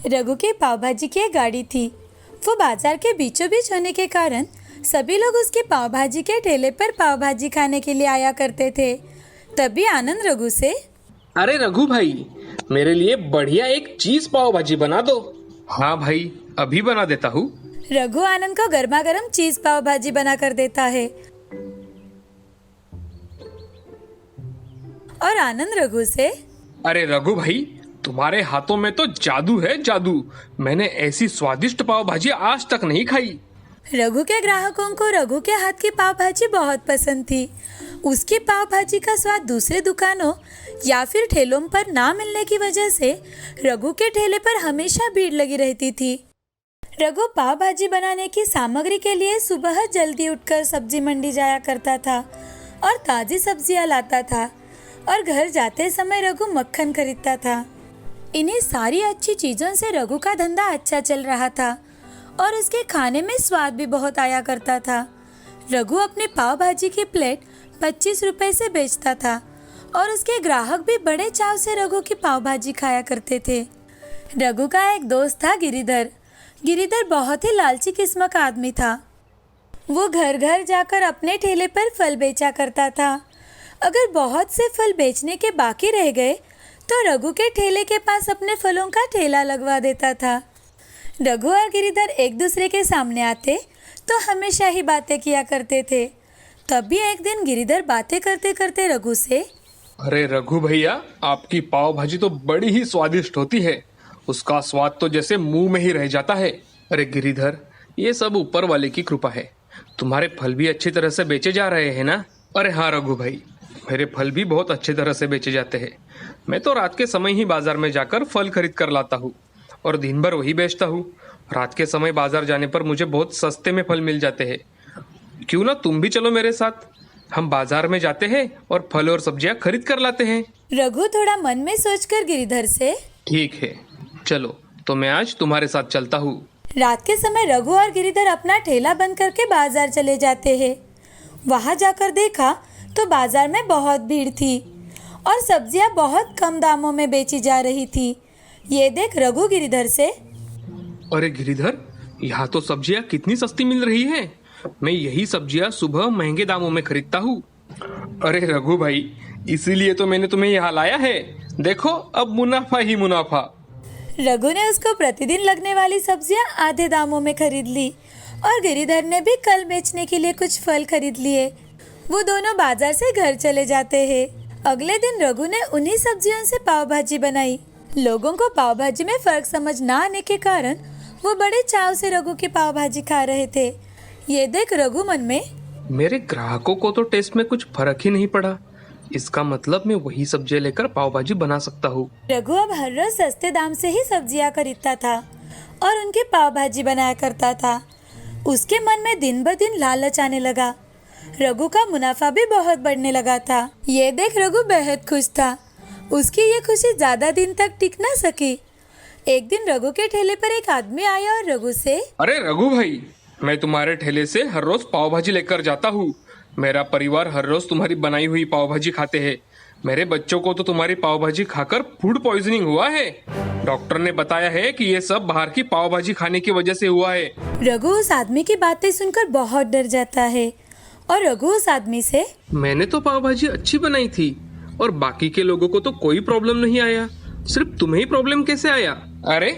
रघु के पाव भाजी की एक गाड़ी थी। वो बाजार के बीचों बीच होने के कारण सभी लोग उसके पाव भाजी के ठेले पर पाव भाजी खाने के लिए आया करते थे। तभी आनंद रघु से, अरे रघु भाई, मेरे लिए बढ़िया एक चीज पाव भाजी बना दो। हाँ भाई, अभी बना देता हूँ। रघु आनंद को गर्मा गर्म चीज पाव भाजी बना कर देता है और आनंद रघु से, अरे रघु भाई, तुम्हारे हाथों में तो जादू है, जादू। मैंने ऐसी स्वादिष्ट पाव भाजी आज तक नहीं खाई। रघु के ग्राहकों को रघु के हाथ की पाव भाजी बहुत पसंद थी। उसकी पाव भाजी का स्वाद दूसरे दुकानों या फिर ठेलों पर ना मिलने की वजह से रघु के ठेले पर हमेशा भीड़ लगी रहती थी। रघु पाव भाजी बनाने की सामग्री के लिए सुबह जल्दी उठकर सब्जी मंडी जाया करता था और ताज़ी सब्जियां लाता था और घर जाते समय रघु मक्खन खरीदता था। इन्हीं सारी अच्छी चीज़ों से रघु का धंधा अच्छा चल रहा था और उसके खाने में स्वाद भी बहुत आया करता था। रघु अपनी पाव भाजी की प्लेट 25 रुपए से बेचता था और उसके ग्राहक भी बड़े चाव से रघु की पाव भाजी खाया करते थे। रघु का एक दोस्त था गिरिधर। गिरिधर बहुत ही लालची किस्म का आदमी था। वो घर घर जाकर अपने ठेले पर फल बेचा करता था। अगर बहुत से फल बेचने के बाकी रह गए तो रघु के ठेले के पास अपने फलों का ठेला लगवा देता था। रघु और गिरिधर एक दूसरे के सामने आते तो हमेशा ही बातें किया करते थे। तभी एक दिन गिरिधर बातें करते करते रघु से, अरे रघु भैया, आपकी पाव भाजी तो बड़ी ही स्वादिष्ट होती है। उसका स्वाद तो जैसे मुंह में ही रह जाता है। अरे गिरिधर, ये सब ऊपर वाले की कृपा है। तुम्हारे फल भी अच्छी तरह से बेचे जा रहे हैं ना? अरे हाँ रघु भाई, मेरे फल भी बहुत अच्छी तरह से बेचे जाते हैं। मैं तो रात के समय ही बाजार में जाकर फल खरीद कर लाता हूँ और दिन भर वही बेचता हूँ। रात के समय बाजार जाने पर मुझे बहुत सस्ते में फल मिल जाते हैं। क्यों ना तुम भी चलो मेरे साथ, हम बाजार में जाते हैं और फल और सब्जियां खरीद कर लाते हैं। रघु थोड़ा मन में सोचकर गिरिधर से, ठीक है, चलो तो मैं आज तुम्हारे साथ चलता हूँ। रात के समय रघु और गिरिधर अपना ठेला बंद करके बाजार चले जाते हैं। वहां जाकर देखा तो बाजार में बहुत भीड़ थी और सब्जियां बहुत कम दामों में बेची जा रही थी। ये देख रघु गिरिधर से, अरे गिरिधर, यहाँ तो सब्जियाँ कितनी सस्ती मिल रही है। मैं यही सब्जियाँ सुबह महंगे दामों में खरीदता हूँ। अरे रघु भाई, इसीलिए तो मैंने तुम्हें यहाँ लाया है। देखो, अब मुनाफा ही मुनाफा। रघु ने उसको प्रतिदिन लगने वाली सब्जियां आधे दामों में खरीद ली और गिरिधर ने भी कल बेचने के लिए कुछ फल खरीद लिए। वो दोनों बाजार से घर चले जाते हैं। अगले दिन रघु ने उन्हीं सब्जियों से पाव भाजी बनाई। लोगों को पाव भाजी में फर्क समझ ना आने के कारण वो बड़े चाव से रघु की पाव भाजी खा रहे थे। ये देख रघु मन में, मेरे ग्राहकों को तो टेस्ट में कुछ फर्क ही नहीं पड़ा। इसका मतलब मैं वही सब्जियां लेकर पाव भाजी बना सकता हूँ। रघु अब हर रोज सस्ते दाम से ही सब्जियां खरीदता था और उनकी पाव भाजी बनाया करता था। उसके मन में दिन ब दिन लालच आने लगा। रघु का मुनाफा भी बहुत बढ़ने लगा था। ये देख रघु बेहद खुश था। उसकी ये खुशी ज्यादा दिन तक टिक न सकी। एक दिन रघु के ठेले पर एक आदमी आया और रघु से, अरे रघु भाई, मैं तुम्हारे ठेले से हर रोज पाव भाजी लेकर जाता हूँ। मेरा परिवार हर रोज तुम्हारी बनाई हुई पाव भाजी खाते हैं। मेरे बच्चों को तो तुम्हारी पाव भाजी खाकर फूड पॉइजनिंग हुआ है। डॉक्टर ने बताया है कि ये सब बाहर की पाव भाजी खाने की वजह से हुआ है। रघु उस आदमी की बातें सुनकर बहुत डर जाता है और रघु उस आदमी से, मैंने तो पाव भाजी अच्छी बनाई थी और बाकी के लोगों को तो कोई प्रॉब्लम नहीं आया, सिर्फ तुम्हें ही प्रॉब्लम कैसे आया? अरे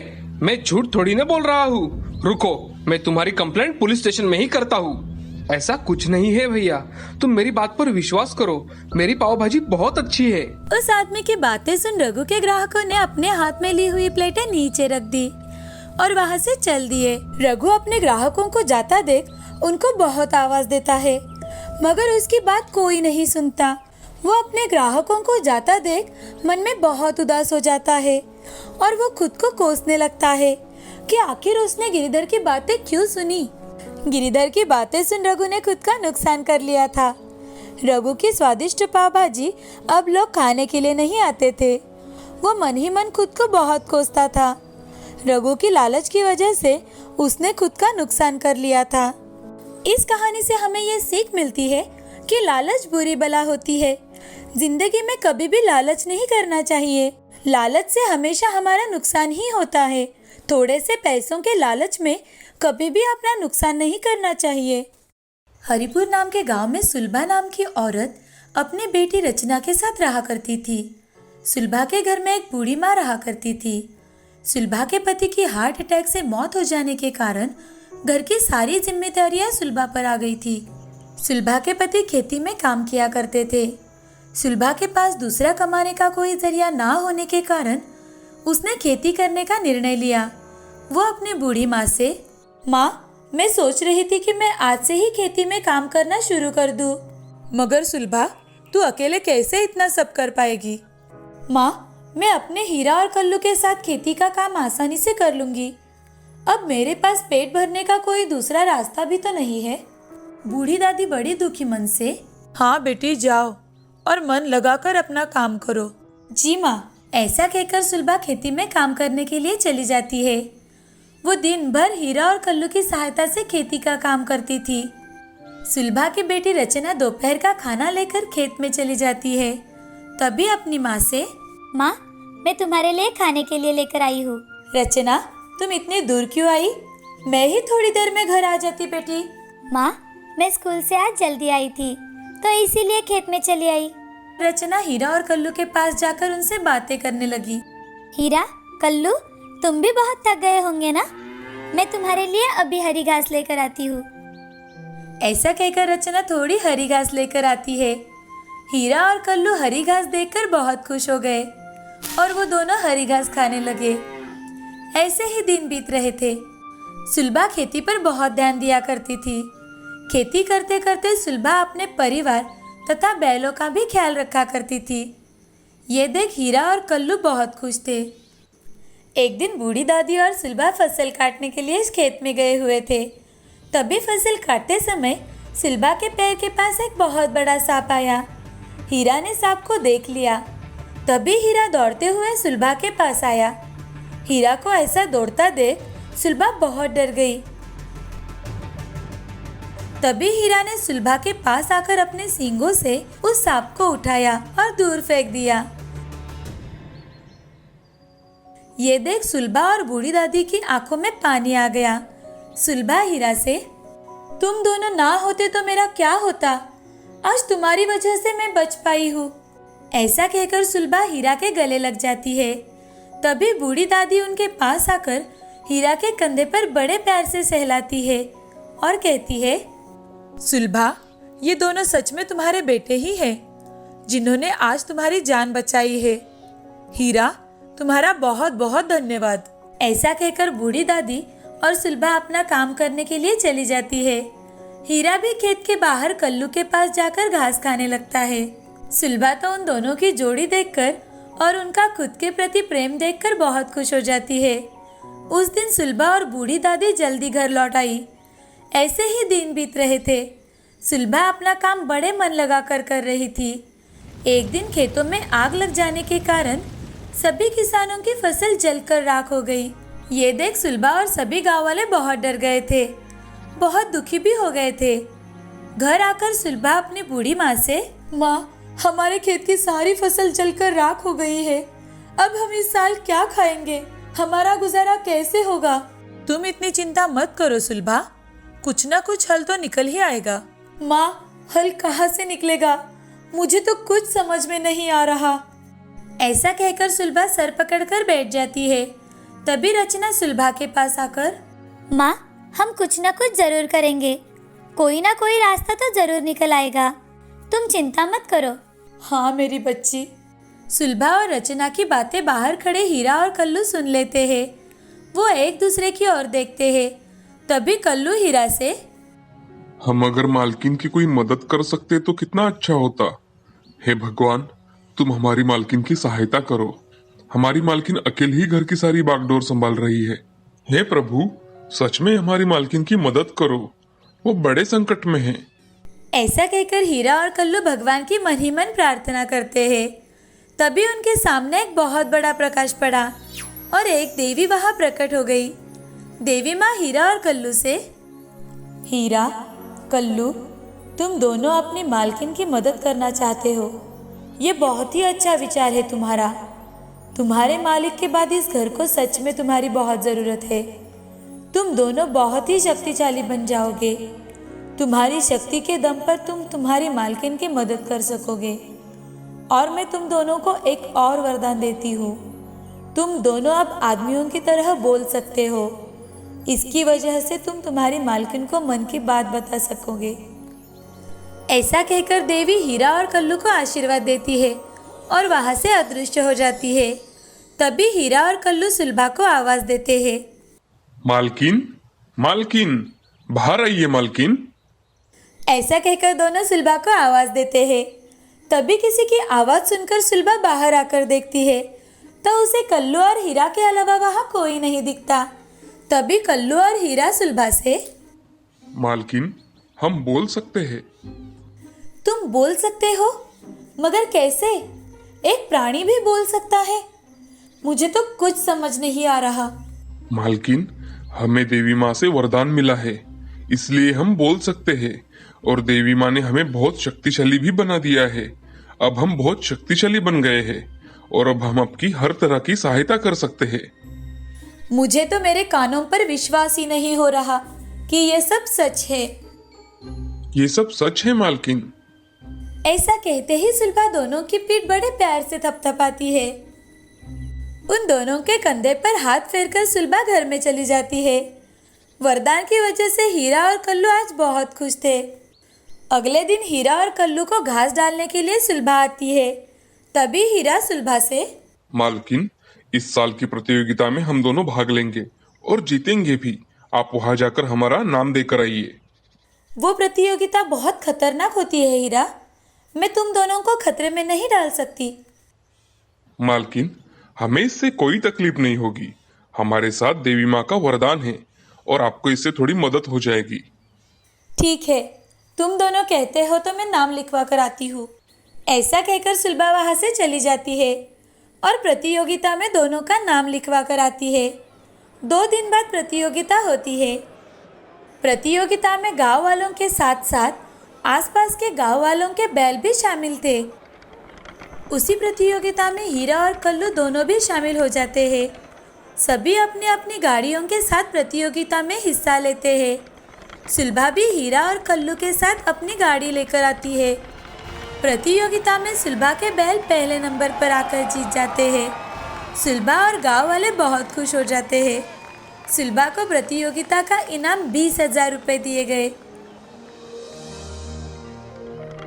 मैं झूठ थोड़ी ना बोल रहा हूँ। रुको, मैं तुम्हारी कंप्लेंट पुलिस स्टेशन में ही करता हूँ। ऐसा कुछ नहीं है भैया, तुम मेरी बात पर विश्वास करो। मेरी पाव भाजी बहुत अच्छी है। उस आदमी की बातें सुन रघु के ग्राहकों ने अपने हाथ में ली हुई प्लेटें नीचे रख दी और वहाँ से चल दिए। रघु अपने ग्राहकों को जाता देख उनको बहुत आवाज देता है, मगर उसकी बात कोई नहीं सुनता। वो अपने ग्राहकों को जाता देख मन में बहुत उदास हो जाता है और वो खुद को कोसने लगता है कि आखिर उसने गिरिधर की बातें क्यों सुनी। गिरिधर की बातें सुन रघु ने खुद का नुकसान कर लिया था। रघु की स्वादिष्ट पाव भाजी अब लोग खाने के लिए नहीं आते थे। वो मन ही मन खुद को बहुत कोसता था। रघु की लालच की वजह से उसने खुद का नुकसान कर लिया था। इस कहानी से हमें ये सीख मिलती है कि लालच बुरी बला होती है। जिंदगी में कभी भी लालच नहीं करना चाहिए। लालच से हमेशा हमारा नुकसान ही होता है। थोड़े से पैसों के लालच में कभी भी अपना नुकसान नहीं करना चाहिए। हरिपुर नाम के गांव में सुलभा नाम की औरत अपनी बेटी रचना के साथ रहा करती थी। सुलभा के घर में एक बूढ़ी माँ रहा करती थी। सुलभा के पति की हार्ट अटैक से मौत हो जाने के कारण घर की सारी जिम्मेदारियां सुलभा पर आ गई थी। सुलभा के पति खेती में काम किया करते थे। सुलभा के पास दूसरा कमाने का कोई जरिया ना होने के कारण उसने खेती करने का निर्णय लिया। वो अपनी बूढ़ी माँ से, माँ, मैं सोच रही थी कि मैं आज से ही खेती में काम करना शुरू कर दूँ। मगर सुलभा, तू अकेले कैसे इतना सब कर पाएगी? माँ, मैं अपने हीरा और कल्लू के साथ खेती का काम आसानी से कर लूंगी। अब मेरे पास पेट भरने का कोई दूसरा रास्ता भी तो नहीं है। बूढ़ी दादी बड़ी दुखी मन से, हाँ बेटी, जाओ और मन लगाकर अपना काम करो। जी माँ, ऐसा कहकर सुलभा खेती में काम करने के लिए चली जाती है। वो दिन भर हीरा और कल्लू की सहायता से खेती का काम करती थी। सुलभा की बेटी रचना दोपहर का खाना लेकर खेत में चली जाती है। तभी अपनी माँ से, माँ, मैं तुम्हारे लिए खाने के लिए लेकर आई हूँ। रचना, तुम इतनी दूर क्यों आई? मैं ही थोड़ी देर में घर आ जाती बेटी। माँ, मैं स्कूल से आज जल्दी आई थी तो इसीलिए खेत में चली आई। रचना हीरा और कल्लू के पास जाकर उनसे बातें करने लगी। हीरा, कल्लू, तुम भी बहुत थक गए होंगे ना? मैं तुम्हारे लिए अभी हरी घास लेकर आती हूँ। ऐसा कहकर रचना थोड़ी हरी घास लेकर आती है। हीरा और कल्लू हरी घास देखकर बहुत खुश हो गए और वो दोनों हरी घास खाने लगे। ऐसे ही दिन बीत रहे थे। सुलभा खेती पर बहुत ध्यान दिया करती थी। खेती करते करते सुलभा अपने परिवार तथा बैलों का भी ख्याल रखा करती थी। ये देख हीरा और कल्लू बहुत खुश थे। एक दिन बूढ़ी दादी और सुलभा फसल काटने के लिए इस खेत में गए हुए थे। तभी फसल काटते समय सुलभा के पैर के पास एक बहुत बड़ा सांप आया। हीरा ने सांप को देख लिया। तभी हीरा दौड़ते हुए सुलभा के पास आया। हीरा को ऐसा दौड़ता देख सुलभा बहुत डर गई। तभी हीरा ने सुलभा के पास आकर अपने सींगों से उस सांप को उठाया और दूर फेंक दिया। ये देख सुलभा और बूढ़ी दादी की आंखों में पानी आ गया। सुलभा हीरा से, तुम दोनों ना होते तो मेरा क्या होता? आज तुम्हारी वजह से मैं बच पाई हूँ। ऐसा कहकर सुलभा हीरा के गले लग जाती है। तभी बूढ़ी दादी उनके पास आकर हीरा के कंधे पर बड़े प्यार से सहलाती है और कहती है, सुलभा, ये दोनों सच में तुम्हारे बेटे ही हैं जिन्होंने आज तुम्हारी जान बचाई है। हीरा, तुम्हारा बहुत बहुत धन्यवाद। ऐसा कहकर बूढ़ी दादी और सुलभा अपना काम करने के लिए चली जाती है। हीरा भी खेत के बाहर कल्लू के पास जाकर घास खाने लगता है। सुलभा तो उन दोनों की जोड़ी देखकर और उनका खुद के प्रति प्रेम देखकर बहुत खुश हो जाती है। उस दिन सुलभा और बूढ़ी दादी जल्दी घर लौट आई। ऐसे ही दिन बीत रहे थे। सुलभा अपना काम बड़े मन लगाकर कर रही थी। एक दिन खेतों में आग लग जाने के कारण सभी किसानों की फसल जलकर राख हो गई। ये देख सुलभा और सभी गांव वाले बहुत डर गए थे, बहुत दुखी भी हो गए थे। घर आकर सुलभा अपनी बूढ़ी माँ से, माँ, हमारे खेत की सारी फसल जलकर राख हो गई है। अब हम इस साल क्या खाएंगे? हमारा गुजारा कैसे होगा? तुम इतनी चिंता मत करो सुलभा, कुछ ना कुछ हल तो निकल ही आएगा। माँ, हल कहाँ से निकलेगा? मुझे तो कुछ समझ में नहीं आ रहा। ऐसा कहकर सुलभा सर पकड़कर बैठ जाती है। तभी रचना सुलभा के पास आकर, माँ, हम कुछ ना कुछ जरूर करेंगे। कोई ना कोई रास्ता तो जरूर निकल आएगा। तुम चिंता मत करो। हाँ मेरी बच्ची। सुलभा और रचना की बातें बाहर खड़े हीरा और कल्लू सुन लेते हैं। वो एक दूसरे की ओर देखते हैं। तभी कल्लू हीरा से, हम अगर मालकिन की कोई मदद कर सकते तो कितना अच्छा होता। हे भगवान, तुम हमारी मालकिन की सहायता करो। हमारी मालकिन अकेली ही घर की सारी बागडोर संभाल रही है। हे प्रभु, सच में हमारी मालकिन की मदद करो, वो बड़े संकट में है। ऐसा कहकर हीरा और कल्लू भगवान की मन ही मन प्रार्थना करते हैं। तभी उनके सामने एक बहुत बड़ा प्रकाश पड़ा और एक देवी वहां प्रकट हो गई। देवी माँ हीरा और कल्लू से, हीरा, कल्लू, तुम दोनों अपनी मालकिन की मदद करना चाहते हो। ये बहुत ही अच्छा विचार है तुम्हारा। तुम्हारे मालिक के बाद इस घर को सच में तुम्हारी बहुत ज़रूरत है। तुम दोनों बहुत ही शक्तिशाली बन जाओगे। तुम्हारी शक्ति के दम पर तुम तुम्हारी मालकिन की मदद कर सकोगे। और मैं तुम दोनों को एक और वरदान देती हूँ। तुम दोनों अब आदमियों की तरह बोल सकते हो। इसकी वजह से तुम तुम्हारी मालकिन को मन की बात बता सकोगे। ऐसा कहकर देवी हीरा और कल्लू को आशीर्वाद देती है और वहाँ से अदृश्य हो जाती है। तभी हीरा और कल्लू सुलभा को आवाज देते हैं। मालकिन, मालकिन, बाहर आइए मालकिन। ऐसा कहकर दोनों सुलभा को आवाज देते हैं। तभी किसी की आवाज सुनकर सुलभा बाहर आकर देखती है तो उसे कल्लू और हीरा के अलावा वहाँ कोई नहीं दिखता। तभी कल्लू और हीरा सुलभा से, मालकिन, हम बोल सकते हैं। तुम बोल सकते हो? मगर कैसे? एक प्राणी भी बोल सकता है? मुझे तो कुछ समझ नहीं आ रहा। मालकिन, हमें देवी माँ से वरदान मिला है, इसलिए हम बोल सकते हैं। और देवी माँ ने हमें बहुत शक्तिशाली भी बना दिया है। अब हम बहुत शक्तिशाली बन गए हैं और अब हम आपकी हर तरह की सहायता कर सकते हैं। मुझे तो मेरे कानों पर विश्वास ही नहीं हो रहा कि ये सब सच है। ये सब सच है मालकिन। ऐसा कहते ही सुलभा दोनों की पीठ बड़े प्यार से थपथपाती है। उन दोनों के कंधे पर हाथ फेरकर सुलभा घर में चली जाती है। वरदान की वजह से हीरा और कल्लू आज बहुत खुश थे। अगले दिन हीरा और कल्लू को घास डालने के लिए सुलभा आती है। तभी हीरा सुलभा से, मालकिन, इस साल की प्रतियोगिता में हम दोनों भाग लेंगे और जीतेंगे भी। आप वहां जाकर हमारा नाम देकर आइए। वो प्रतियोगिता बहुत खतरनाक होती है हीरा। मैं तुम दोनों को खतरे में नहीं डाल सकती। मालकिन, हमें इससे कोई तकलीफ नहीं होगी। हमारे साथ देवी माँ का वरदान है और आपको इससे थोड़ी मदद हो जाएगी। ठीक है, तुम दोनों कहते हो तो मैं नाम लिखवा कर आती हूँ। ऐसा कहकर सुलभा वहाँ से चली जाती है और प्रतियोगिता में दोनों का नाम लिखवा कर आती है। 2 दिन बाद प्रतियोगिता होती है। प्रतियोगिता में गांव वालों के साथ साथ आसपास के गांव वालों के बैल भी शामिल थे। उसी प्रतियोगिता में हीरा और कल्लू दोनों भी शामिल हो जाते हैं। सभी अपनी अपनी गाड़ियों के साथ प्रतियोगिता में हिस्सा लेते हैं। सुलभा भी हीरा और कल्लू के साथ अपनी गाड़ी लेकर आती है। प्रतियोगिता में सुलभा के बैल पहले नंबर पर आकर जीत जाते हैं। सुलभा और गांव वाले बहुत खुश हो जाते हैं। सुलभा को प्रतियोगिता का इनाम 20,000 रुपये दिए गए।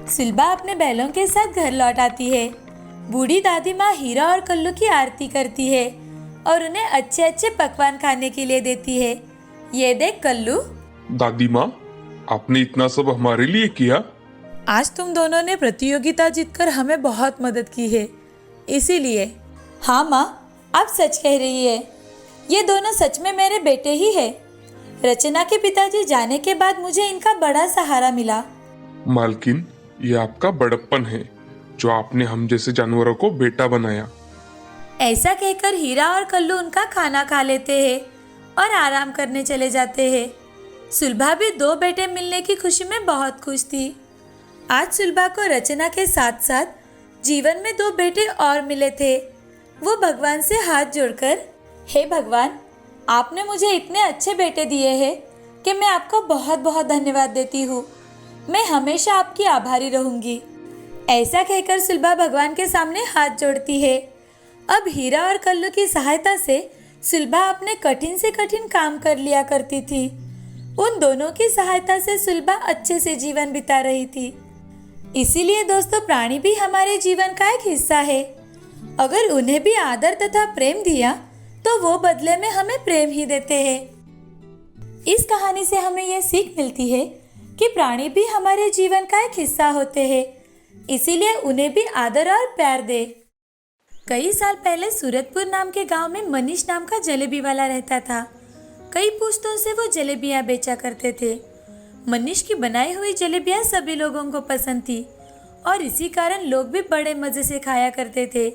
सुलभा अपने बैलों के साथ घर लौट आती है। बूढ़ी दादी माँ हीरा और कल्लू की आरती करती है और उन्हें अच्छे अच्छे पकवान खाने के लिए देती है। ये देख कल्लू। दादी माँ, आपने इतना सब हमारे लिए किया। आज तुम दोनों ने प्रतियोगिता जीतकर हमें बहुत मदद की है, इसीलिए। हाँ माँ, आप सच कह रही है। ये दोनों सच में मेरे बेटे ही है। रचना के पिताजी जाने के बाद मुझे इनका बड़ा सहारा मिला। मालकिन, ये आपका बड़प्पन है जो आपने हम जैसे जानवरों को बेटा बनाया। ऐसा कहकर हीरा और कल्लू उनका खाना खा लेते हैं और आराम करने चले जाते हैं। सुलभा भी 2 बेटे मिलने की खुशी में बहुत खुश थी। आज सुलभा को रचना के साथ साथ जीवन में 2 बेटे और मिले थे। वो भगवान से हाथ जोड़कर, हे भगवान, आपने मुझे इतने अच्छे बेटे दिए हैं कि मैं आपको बहुत बहुत धन्यवाद देती हूँ। मैं हमेशा आपकी आभारी रहूंगी। ऐसा कहकर सुलभा भगवान के सामने हाथ जोड़ती है। अब हीरा और कल्लू की सहायता से सुलभा अपने कठिन से कठिन काम कर लिया करती थी। उन दोनों की सहायता से सुलभा अच्छे से जीवन बिता रही थी। इसीलिए दोस्तों, प्राणी भी हमारे जीवन का एक हिस्सा है। अगर उन्हें भी आदर तथा प्रेम दिया तो वो बदले में हमें प्रेम ही देते हैं। इस कहानी से हमें यह सीख मिलती है कि प्राणी भी हमारे जीवन का एक हिस्सा होते हैं, इसीलिए उन्हें भी आदर और प्यार दे। कई साल पहले सूरतपुर नाम के गांव में मनीष नाम का जलेबी वाला रहता था। कई पुश्तों से वो जलेबियां बेचा करते थे। मनीष की बनाई हुई जलेबियां सभी लोगों को पसंद थी और इसी कारण लोग भी बड़े मजे से खाया करते थे।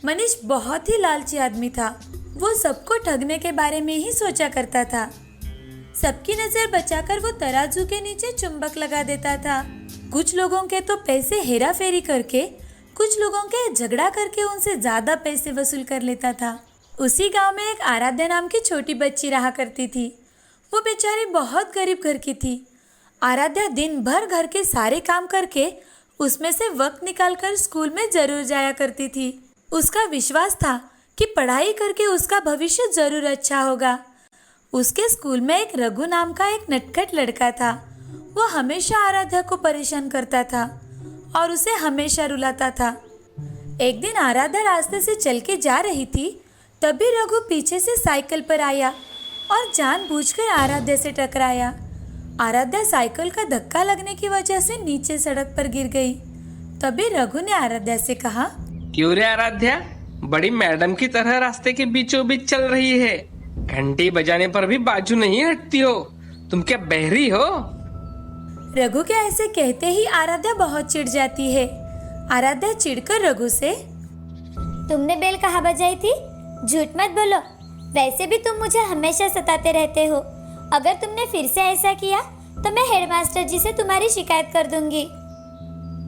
मनीष बहुत ही लालची आदमी था। वो सबको ठगने के बारे में ही सोचा करता था। सबकी नजर बचाकर वो तराजू के नीचे चुंबक लगा देता था। कुछ लोगों के तो पैसे हेरा फेरी करके कुछ लोगों के झगड़ा करके उनसे ज्यादा पैसे वसूल कर लेता था। उसी गांव में एक आराध्या नाम की छोटी बच्ची रहा करती थी। वो बेचारी बहुत गरीब घर की थी। आराध्या दिन भर घर के सारे काम करके उसमें से वक्त निकालकर स्कूल में जरूर जाया करती थी। उसका विश्वास था कि पढ़ाई करके उसका भविष्य जरूर अच्छा होगा। उसके स्कूल में एक रघु नाम का एक नटखट लड़का था। वो हमेशा आराध्या को परेशान करता था और उसे हमेशा रुलाता था। एक दिन आराध्या रास्ते से चल के जा रही थी, तभी रघु पीछे से साइकिल पर आया और जानबूझकर आराध्या से टकराया। आराध्या साइकिल का धक्का लगने की वजह से नीचे सड़क पर गिर गई। तभी रघु ने आराध्या से कहा, क्यों रे आराध्या, बड़ी मैडम की तरह रास्ते के बीचों बीच चल रही है। घंटी बजाने पर भी बाजू नहीं हटती हो। तुम क्या बहरी हो? रघु के ऐसे कहते ही आराध्या बहुत चिढ़ जाती है। आराध्या चिढ़कर रघु से, तुमने बेल कहाँ बजाई थी? झूठ मत बोलो। वैसे भी तुम मुझे हमेशा सताते रहते हो। अगर तुमने फिर से ऐसा किया तो मैं हेडमास्टर जी से तुम्हारी शिकायत कर दूंगी।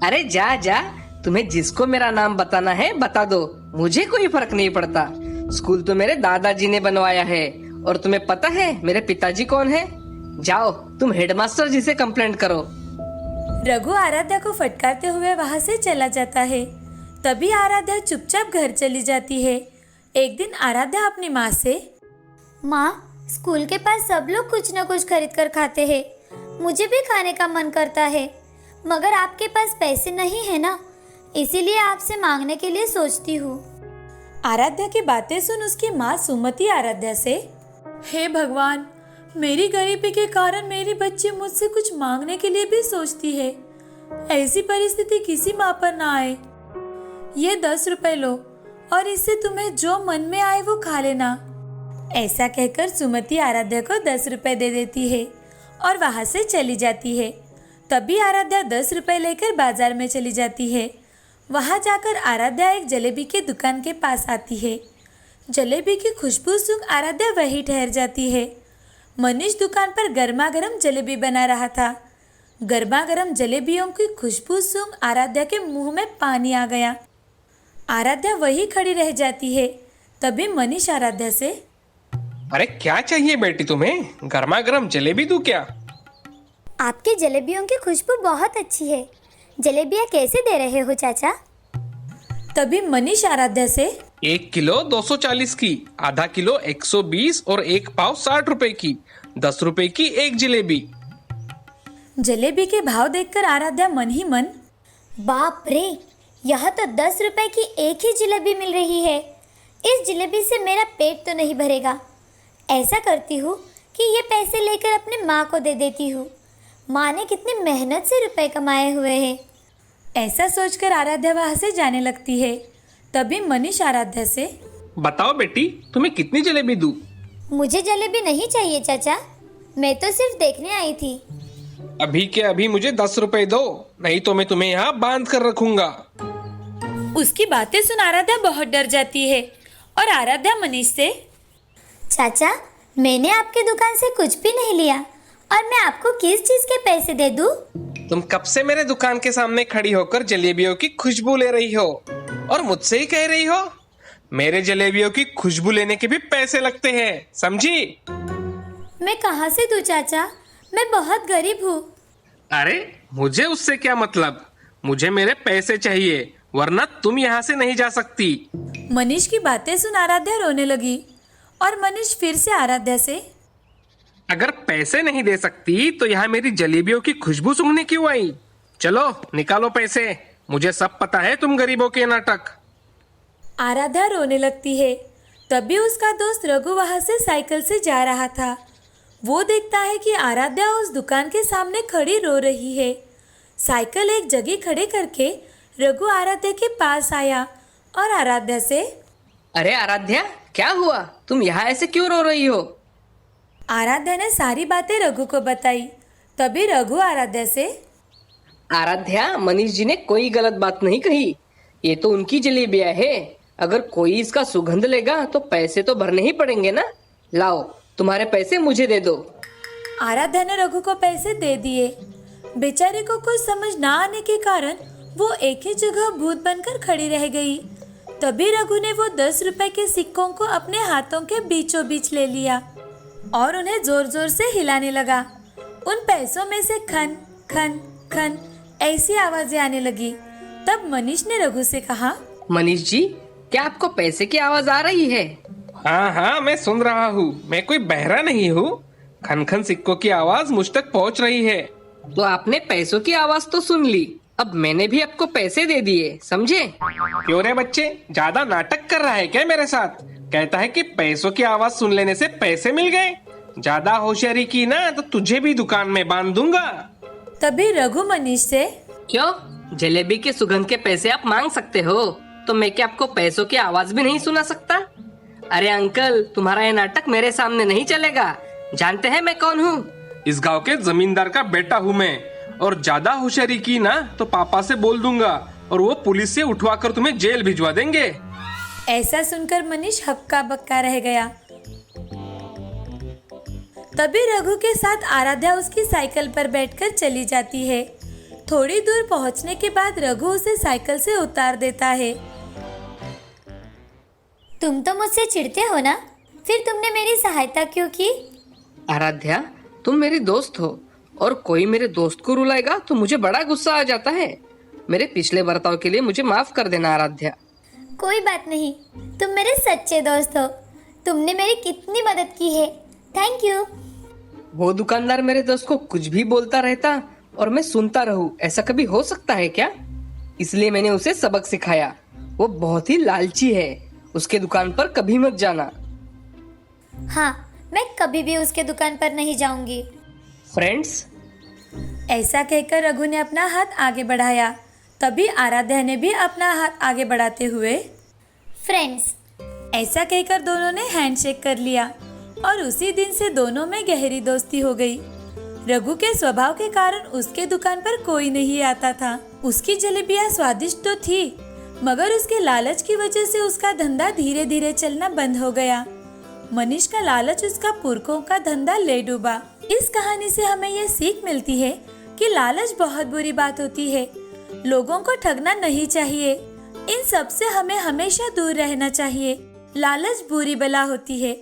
अरे जा जा, तुम्हें जिसको मेरा नाम बताना है बता दो, मुझे कोई फर्क नहीं पड़ता। स्कूल तो मेरे दादाजी ने बनवाया है और तुम्हें पता है मेरे पिताजी कौन है? जाओ तुम हेडमास्टर जी से कंप्लेंट करो। रघु आराध्या को फटकारते हुए वहां से चला जाता है। तभी आराध्या चुपचाप घर चली जाती है। एक दिन आराध्या अपनी माँ से, माँ, स्कूल के पास सब लोग कुछ न कुछ खरीद कर खाते हैं। मुझे भी खाने का मन करता है, मगर आपके पास पैसे नहीं है ना, इसीलिए आपसे मांगने के लिए सोचती हूँ। आराध्या की बातें सुन उसकी माँ सुमति आराध्या से, हे भगवान, मेरी गरीबी के कारण मेरी बच्ची मुझसे कुछ मांगने के लिए भी सोचती है। ऐसी परिस्थिति किसी माँ पर ना आए। ये 10 रुपए लो और इससे तुम्हें जो मन में आए वो खा लेना। ऐसा कहकर सुमति आराध्या को 10 रुपए दे देती है और वहां से चली जाती है। तभी आराध्या 10 रुपए लेकर बाजार में चली जाती है। वहां जाकर आराध्या एक जलेबी की दुकान के पास आती है। जलेबी की खुशबू सूंघ आराध्या वहीं ठहर जाती है। मनीष दुकान पर गर्मा गर्म जलेबी बना रहा था। गर्मा गर्म जलेबियों की खुशबू सूंघ आराध्या के मुंह में पानी आ गया। आराध्या वहीं खड़ी रह जाती है। तभी मनीष आराध्या से, अरे क्या चाहिए बेटी तुम्हें? गर्मा गर्म जलेबी दूं क्या? आपकी जलेबियों की खुशबू बहुत अच्छी है। जलेबियाँ कैसे दे रहे हो चाचा? तभी मनीष आराध्या से, 1 किलो 240 की, आधा किलो 120 और 1 पाव 60 रुपए की, 10 रुपए की एक जलेबी। जलेबी के भाव देखकर आराध्या मन ही मन, बाप रे, यह तो 10 रुपए की एक ही जलेबी मिल रही है। इस जलेबी से मेरा पेट तो नहीं भरेगा। ऐसा करती हूँ कि ये पैसे लेकर अपनी माँ को दे देती हूँ। माँ ने कितनी मेहनत से रुपए कमाए हुए हैं। ऐसा सोचकर आराध्या वहां से जाने लगती है। तभी मनीष आराध्या से, बताओ बेटी तुम्हें कितनी जलेबी दूं? मुझे जलेबी नहीं चाहिए चाचा, मैं तो सिर्फ देखने आई थी। अभी के अभी मुझे 10 रुपए दो, नहीं तो मैं तुम्हें यहाँ बांध कर रखूंगा। उसकी बातें सुन आराध्या बहुत डर जाती है और आराध्या मनीष से, चाचा, मैंने आपकी दुकान से कुछ भी नहीं लिया और मैं आपको किस चीज के पैसे दे दूं? तुम कब से मेरे दुकान के सामने खड़ी होकर जलेबियों की खुशबू ले रही हो और मुझसे ही कह रही हो? मेरे जलेबियों की खुशबू लेने के भी पैसे लगते हैं, समझी? मैं कहाँ से दूं चाचा, मैं बहुत गरीब हूँ। अरे मुझे उससे क्या मतलब, मुझे मेरे पैसे चाहिए, वरना तुम यहाँ से नहीं जा सकती। मनीष की बातें सुन आराध्या रोने लगी और मनीष फिर से आराध्या से, अगर पैसे नहीं दे सकती तो यहाँ मेरी जलेबियों की खुशबू सूंघने क्यों आई? चलो निकालो पैसे, मुझे सब पता है तुम गरीबों के नाटक। आराध्या रोने लगती है। तभी उसका दोस्त रघु वहां से साइकिल से जा रहा था। वो देखता है कि आराध्या उस दुकान के सामने खड़ी रो रही है। साइकिल एक जगह खड़े करके रघु आराध्या के पास आया और आराध्या से, अरे आराध्या, क्या हुआ? तुम यहाँ ऐसे क्यों रो रही हो? आराध्या ने सारी बातें रघु को बताई। तभी रघु आराध्या से, आराध्या, मनीष जी ने कोई गलत बात नहीं कही। ये तो उनकी जलेबियाँ है। अगर कोई इसका सुगंध लेगा तो पैसे तो भरने ही पड़ेंगे ना। लाओ, तुम्हारे पैसे मुझे दे दो। आराध्या ने रघु को पैसे दे दिए। बेचारे को कुछ समझ ना आने के कारण वो एक ही जगह भूत बनकर खड़ी रह गई। तभी रघु ने वो 10 रुपए के सिक्कों को अपने हाथों के बीचों बीच ले लिया और उन्हें जोर जोर से हिलाने लगा। उन पैसों में से खन खन खन ऐसी आवाजें आने लगी। तब मनीष ने रघु से कहा, मनीष जी, क्या आपको पैसे की आवाज आ रही है? हाँ हाँ, मैं सुन रहा हूँ। मैं कोई बहरा नहीं हूँ। खन खन सिक्कों की आवाज मुझ तक पहुँच रही है। तो आपने पैसों की आवाज तो सुन ली, अब मैंने भी आपको पैसे दे दिए, समझे? क्यों रे बच्चे, ज्यादा नाटक कर रहा है क्या मेरे साथ? कहता है कि पैसों की आवाज सुन लेने से पैसे मिल गए। ज्यादा होशियारी की ना तो तुझे भी दुकान में बांध दूंगा। तभी रघु मनीष से, क्यों, जलेबी के सुगंध के पैसे आप मांग सकते हो, तो मैं क्या आपको पैसों की आवाज भी नहीं सुना सकता? अरे अंकल, तुम्हारा ये नाटक मेरे सामने नहीं चलेगा। जानते हैं मैं कौन हूँ? इस गांव के जमींदार का बेटा हूँ मैं, और ज्यादा होशियारी की ना तो पापा से बोल दूंगा और वो पुलिस से उठवा कर तुम्हें जेल भिजवा देंगे। ऐसा सुनकर मनीष हक्का बक्का रह गया। तभी रघु के साथ आराध्या उसकी साइकिल पर बैठकर चली जाती है। थोड़ी दूर पहुंचने के बाद रघु उसे साइकिल से उतार देता है। तुम तो मुझसे चिढ़ते हो ना, फिर तुमने मेरी सहायता क्यों की? आराध्या, तुम मेरी दोस्त हो और कोई मेरे दोस्त को रुलाएगा तो मुझे बड़ा गुस्सा आ जाता है। मेरे पिछले बर्ताव के लिए मुझे माफ कर देना आराध्या। कोई बात नहीं, तुम मेरे सच्चे दोस्त हो। तुमने मेरी कितनी मदद की है, थैंक यू। वो दुकानदार मेरे दोस्त को कुछ भी बोलता रहता और मैं सुनता रहूं, ऐसा कभी हो सकता है क्या? इसलिए मैंने उसे सबक सिखाया। वो बहुत ही लालची है, उसके दुकान पर कभी मत जाना। हाँ, मैं कभी भी उसके दुकान पर नहीं जाऊंगी। फ्रेंड्स, ऐसा कहकर रघु ने अपना हाथ आगे बढ़ाया। तभी आराध्या ने भी अपना हाथ आगे बढ़ाते हुए फ्रेंड्स, ऐसा कहकर दोनों ने हैंडशेक कर लिया और उसी दिन से दोनों में गहरी दोस्ती हो गई। रघु के स्वभाव के कारण उसके दुकान पर कोई नहीं आता था। उसकी जलेबियां स्वादिष्ट तो थी, मगर उसके लालच की वजह से उसका धंधा धीरे धीरे चलना बंद हो गया। मनीष का लालच उसका पुरखों का धंधा ले डूबा। इस कहानी से हमें ये सीख मिलती है कि लालच बहुत बुरी बात होती है। लोगों को ठगना नहीं चाहिए। इन सब से हमें हमेशा दूर रहना चाहिए। लालच बुरी बला होती है।